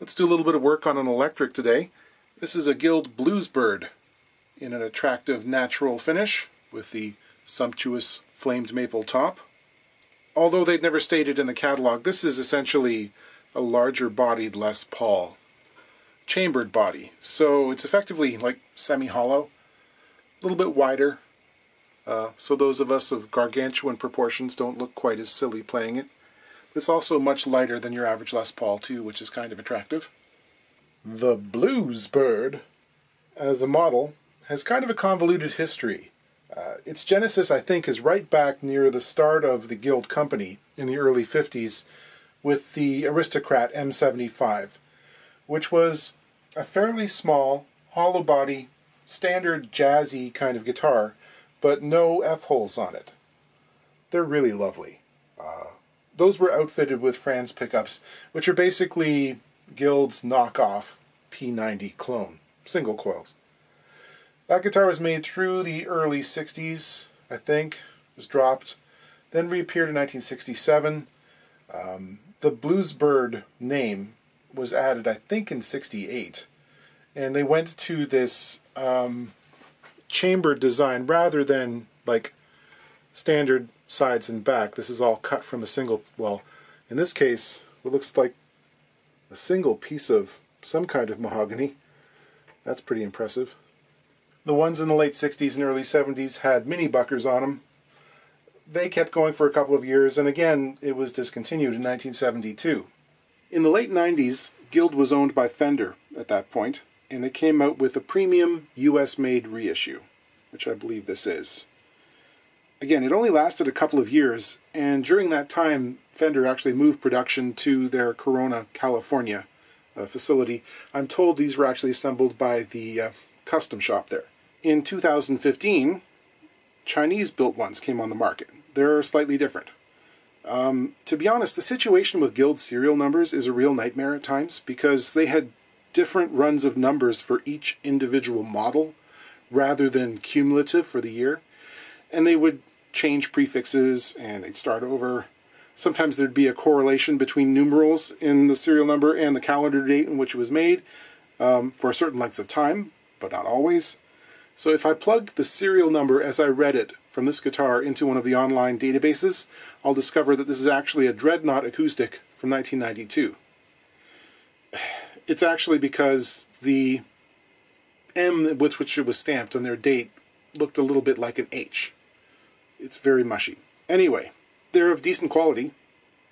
Let's do a little bit of work on an electric today. This is a Guild Bluesbird in an attractive natural finish with the sumptuous flamed maple top. Although they'd never stated in the catalog, this is essentially a larger bodied Les Paul. Chambered body, so it's effectively like semi-hollow, a little bit wider, so those of us of gargantuan proportions don't look quite as silly playing it. It's also much lighter than your average Les Paul too, which is kind of attractive. The Bluesbird, as a model, has kind of a convoluted history. Its genesis, I think, is right back near the start of the Guild company in the early 50s with the Aristocrat M75, which was a fairly small, hollow body, standard jazzy kind of guitar, but no F-holes on it. They're really lovely. Those were outfitted with Franz pickups, which are basically Guild's knockoff P90 clone, single coils. That guitar was made through the early 60s, I think, was dropped, then reappeared in 1967. The Bluesbird name was added, I think, in 68, and they went to this chambered design rather than like standard sides and back. This is all cut from a single, well, in this case, what looks like a single piece of some kind of mahogany. That's pretty impressive. The ones in the late 60s and early 70s had mini buckers on them. They kept going for a couple of years, and again, it was discontinued in 1972. In the late 90s, Guild was owned by Fender at that point, and they came out with a premium US-made reissue, which I believe this is. Again, it only lasted a couple of years, and during that time, Fender actually moved production to their Corona, California facility. I'm told these were actually assembled by the custom shop there. In 2015, Chinese-built ones came on the market. They're slightly different. To be honest, the situation with Guild serial numbers is a real nightmare at times because they had different runs of numbers for each individual model rather than cumulative for the year. And they would change prefixes and they'd start over. Sometimes there'd be a correlation between numerals in the serial number and the calendar date in which it was made for certain lengths of time, but not always. So if I plug the serial number as I read it from this guitar into one of the online databases, I'll discover that this is actually a Dreadnought acoustic from 1992. It's actually because the M with which it was stamped on their date looked a little bit like an H. It's very mushy. Anyway, they're of decent quality,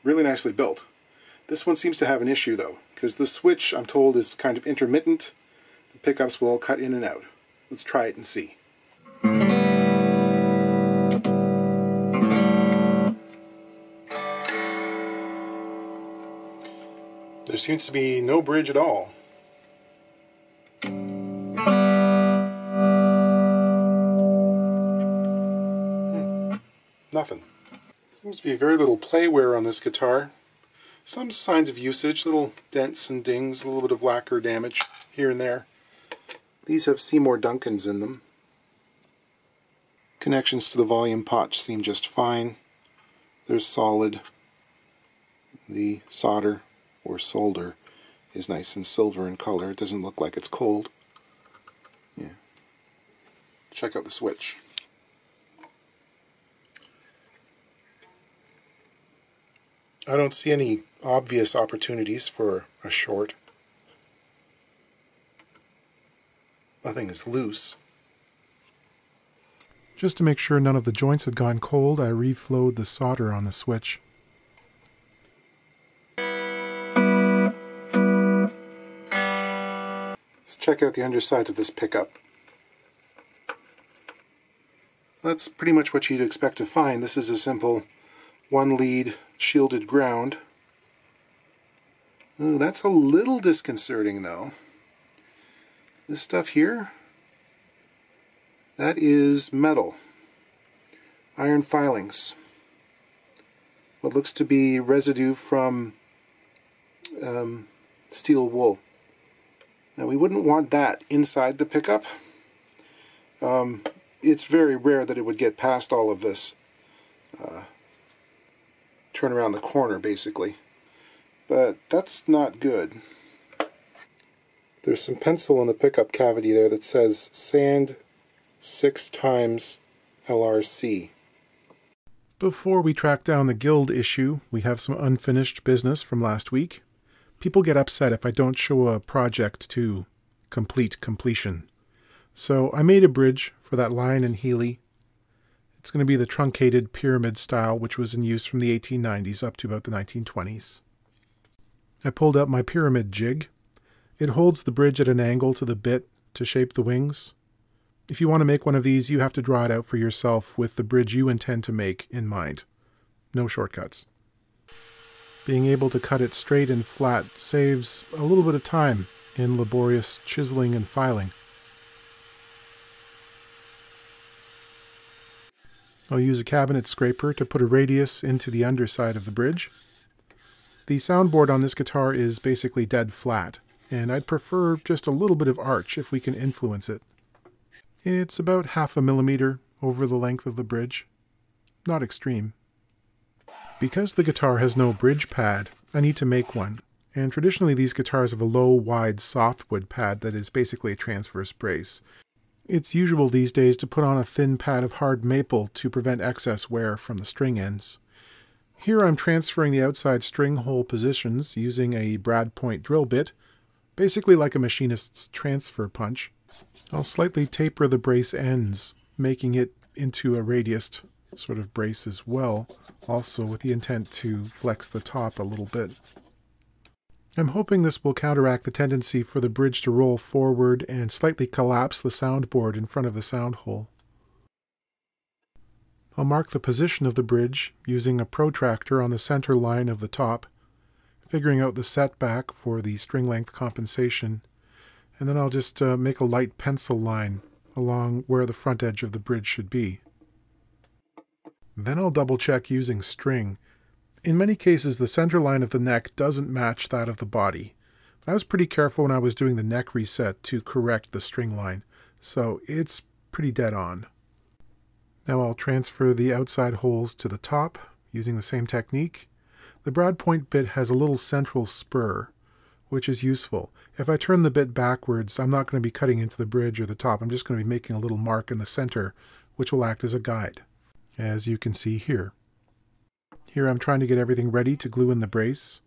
really nicely built. This one seems to have an issue though, because the switch, I'm told, is kind of intermittent. The pickups will cut in and out. Let's try it and see. There seems to be no bridge at all. Nothing. Seems to be very little play wear on this guitar. Some signs of usage, little dents and dings, a little bit of lacquer damage here and there. These have Seymour Duncans in them. Connections to the volume potch seem just fine. They're solid. The solder or solder is nice and silver in color. It doesn't look like it's cold. Yeah. Check out the switch. I don't see any obvious opportunities for a short. Nothing is loose. Just to make sure none of the joints had gone cold, I reflowed the solder on the switch. Let's check out the underside of this pickup. That's pretty much what you'd expect to find. This is a simple one lead shielded ground. Ooh, that's a little disconcerting though. This stuff here, that is metal. Iron filings. What looks to be residue from steel wool. Now we wouldn't want that inside the pickup. It's very rare that it would get past all of this. Turn around the corner basically. But that's not good. There's some pencil in the pickup cavity there that says sand 6 times LRC. Before we track down the guild issue, we have some unfinished business from last week. People get upset if I don't show a project to completion. So I made a bridge for that Lion and Healy. It's going to be the truncated pyramid style, which was in use from the 1890s up to about the 1920s. I pulled out my pyramid jig. It holds the bridge at an angle to the bit to shape the wings. If you want to make one of these, you have to draw it out for yourself with the bridge you intend to make in mind. No shortcuts. Being able to cut it straight and flat saves a little bit of time in laborious chiseling and filing. I'll use a cabinet scraper to put a radius into the underside of the bridge. The soundboard on this guitar is basically dead flat, and I'd prefer just a little bit of arch if we can influence it. It's about 1/2 millimeter over the length of the bridge. Not extreme. Because the guitar has no bridge pad, I need to make one, and traditionally these guitars have a low, wide, softwood pad that is basically a transverse brace. It's usual these days to put on a thin pad of hard maple to prevent excess wear from the string ends. Here I'm transferring the outside string hole positions using a brad point drill bit, basically like a machinist's transfer punch. I'll slightly taper the brace ends, making it into a radiused sort of brace as well, also with the intent to flex the top a little bit. I'm hoping this will counteract the tendency for the bridge to roll forward and slightly collapse the soundboard in front of the sound hole. I'll mark the position of the bridge using a protractor on the center line of the top, figuring out the setback for the string length compensation, and then I'll just make a light pencil line along where the front edge of the bridge should be. Then I'll double check using string. In many cases the center line of the neck doesn't match that of the body, but I was pretty careful when I was doing the neck reset to correct the string line, so it's pretty dead on. Now I'll transfer the outside holes to the top using the same technique. The brad point bit has a little central spur, which is useful. If I turn the bit backwards, I'm not going to be cutting into the bridge or the top. I'm just going to be making a little mark in the center, which will act as a guide, as you can see here. Here I'm trying to get everything ready to glue in the brace.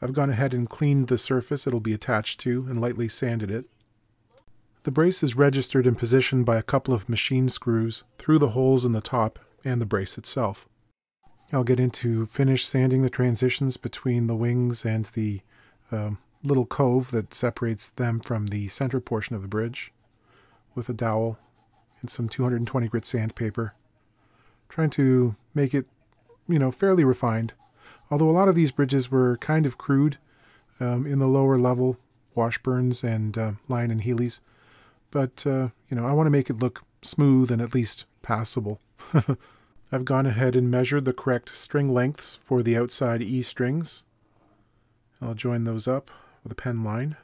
I've gone ahead and cleaned the surface it'll be attached to and lightly sanded it. The brace is registered and positioned by a couple of machine screws through the holes in the top and the brace itself. I'll get into finish sanding the transitions between the wings and the little cove that separates them from the center portion of the bridge with a dowel and some 220 grit sandpaper. Trying to make it, fairly refined. Although a lot of these bridges were kind of crude in the lower level, Washburns and Lion and Healys. But, I want to make it look smooth and at least passable. I've gone ahead and measured the correct string lengths for the outside E strings. I'll join those up with a pen line.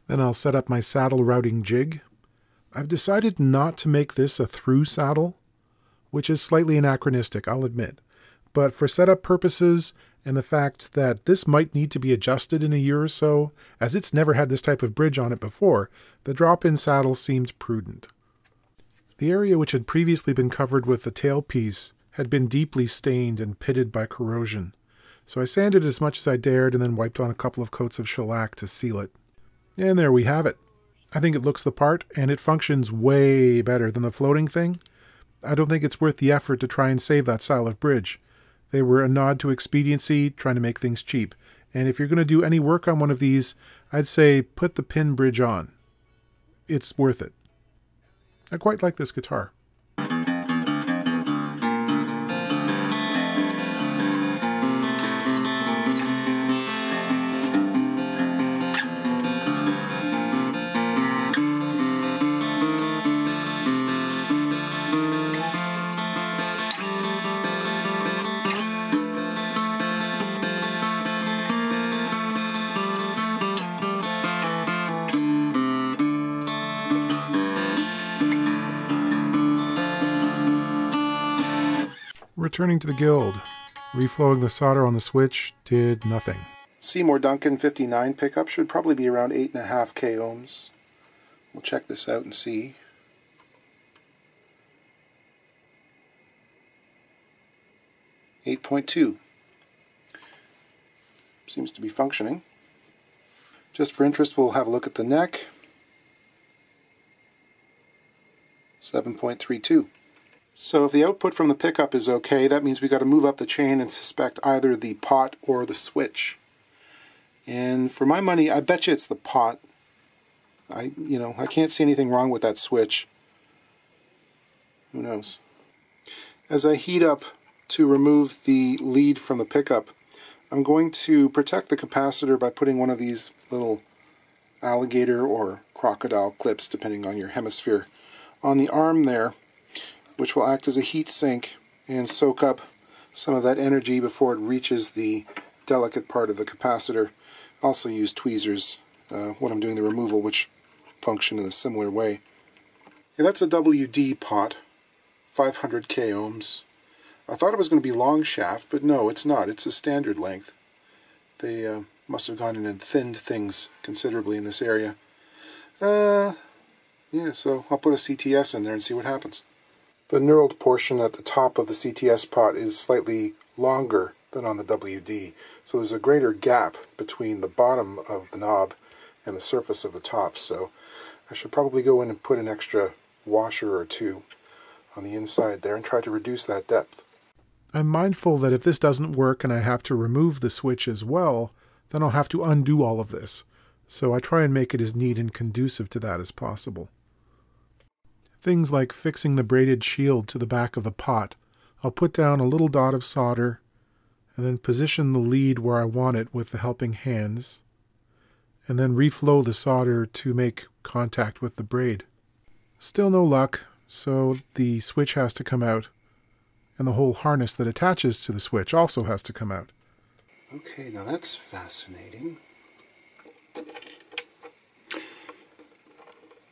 Then I'll set up my saddle routing jig. I've decided not to make this a through saddle, which is slightly anachronistic, I'll admit. But for setup purposes and the fact that this might need to be adjusted in a year or so, as it's never had this type of bridge on it before, the drop-in saddle seemed prudent. The area which had previously been covered with the tailpiece had been deeply stained and pitted by corrosion, so I sanded as much as I dared and then wiped on a couple of coats of shellac to seal it. And there we have it. I think it looks the part, and it functions way better than the floating thing. I don't think it's worth the effort to try and save that style of bridge. They were a nod to expediency, trying to make things cheap. And if you're going to do any work on one of these, I'd say put the pin bridge on. It's worth it. I quite like this guitar. Returning to the guild, reflowing the solder on the switch did nothing. Seymour Duncan 59 pickup should probably be around 8.5 k ohms. We'll check this out and see. .2 seems to be functioning. Just for interest, we'll have a look at the neck. 7.32. So if the output from the pickup is okay, that means we got to move up the chain and suspect either the pot or the switch. And for my money, I bet you it's the pot. I can't see anything wrong with that switch. Who knows? As I heat up to remove the lead from the pickup, I'm going to protect the capacitor by putting one of these little alligator or crocodile clips, depending on your hemisphere, on the arm there, which will act as a heat sink and soak up some of that energy before it reaches the delicate part of the capacitor. Also use tweezers when I'm doing the removal, which function in a similar way. Yeah, that's a WD pot, 500 k ohms. I thought it was going to be long shaft, but no, it's not. It's a standard length. They must have gone in and thinned things considerably in this area. Yeah, so I'll put a CTS in there and see what happens. The knurled portion at the top of the CTS pot is slightly longer than on the WD, so there's a greater gap between the bottom of the knob and the surface of the top, so I should probably go in and put an extra washer or two on the inside there and try to reduce that depth. I'm mindful that if this doesn't work and I have to remove the switch as well, then I'll have to undo all of this. So I try and make it as neat and conducive to that as possible. Things like fixing the braided shield to the back of the pot. I'll put down a little dot of solder and then position the lead where I want it with the helping hands, and then reflow the solder to make contact with the braid. Still no luck, so the switch has to come out, and the whole harness that attaches to the switch also has to come out. Okay, now that's fascinating.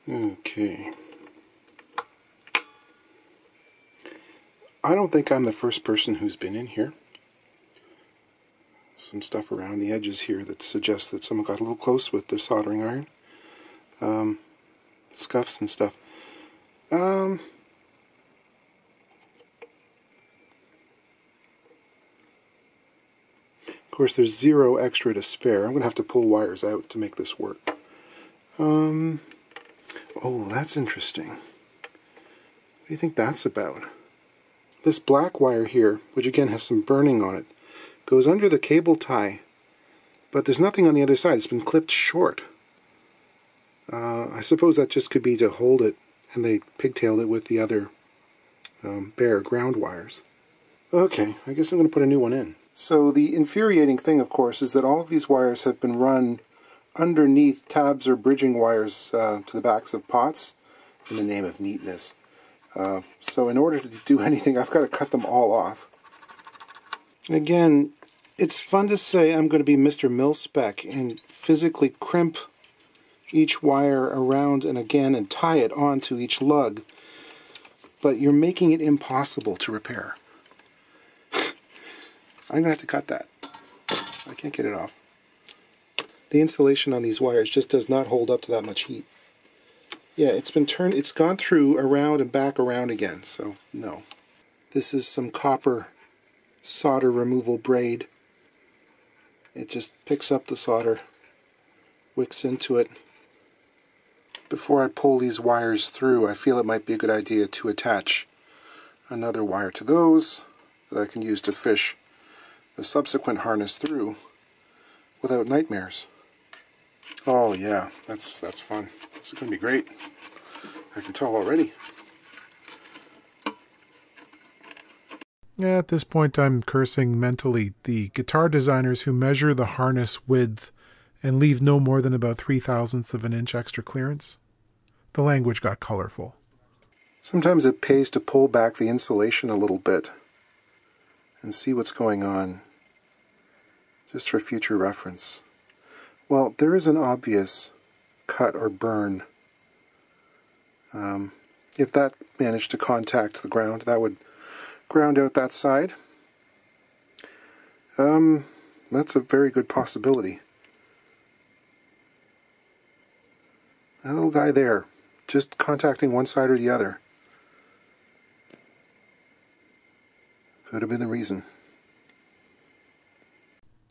Okay. I don't think I'm the first person who's been in here. Some stuff around the edges here that suggests that someone got a little close with their soldering iron. Scuffs and stuff. Of course, there's zero extra to spare. I'm going to have to pull wires out to make this work. Oh, that's interesting. What do you think that's about? This black wire here, which again has some burning on it, goes under the cable tie, but there's nothing on the other side. It's been clipped short. I suppose that just could be to hold it, and they pigtailed it with the other bare ground wires. Okay, I guess I'm going to put a new one in. So the infuriating thing, of course, is that all of these wires have been run underneath tabs or bridging wires to the backs of pots in the name of neatness. So in order to do anything, I've got to cut them all off. Again, it's fun to say I'm going to be Mr. Mil-Spec and physically crimp each wire around and again and tie it onto each lug, but you're making it impossible to repair. I'm going to have to cut that. I can't get it off. The insulation on these wires just does not hold up to that much heat. Yeah, it's been turned, it's gone through around and back around again, so no. This is some copper solder removal braid. It just picks up the solder, wicks into it. Before I pull these wires through, I feel it might be a good idea to attach another wire to those that I can use to fish the subsequent harness through without nightmares. Oh yeah, that's fun. It's going to be great. I can tell already. At this point I'm cursing mentally the guitar designers who measure the harness width and leave no more than about 3/1000ths of an inch extra clearance. The language got colorful. Sometimes it pays to pull back the insulation a little bit and see what's going on, just for future reference. Well, there is an obvious cut or burn. If that managed to contact the ground, that would ground out that side. That's a very good possibility. That little guy there, just contacting one side or the other. Could have been the reason.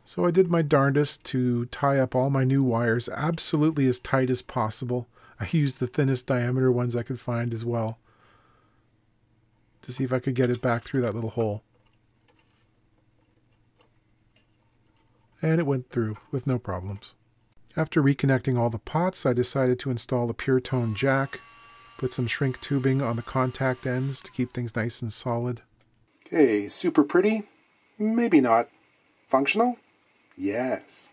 So I did my darndest to tie up all my new wires absolutely as tight as possible. I used the thinnest diameter ones I could find as well, to see if I could get it back through that little hole. And it went through with no problems. After reconnecting all the pots, I decided to install a pure tone jack, put some shrink tubing on the contact ends to keep things nice and solid. Okay, super pretty? Maybe not. Functional? Yes.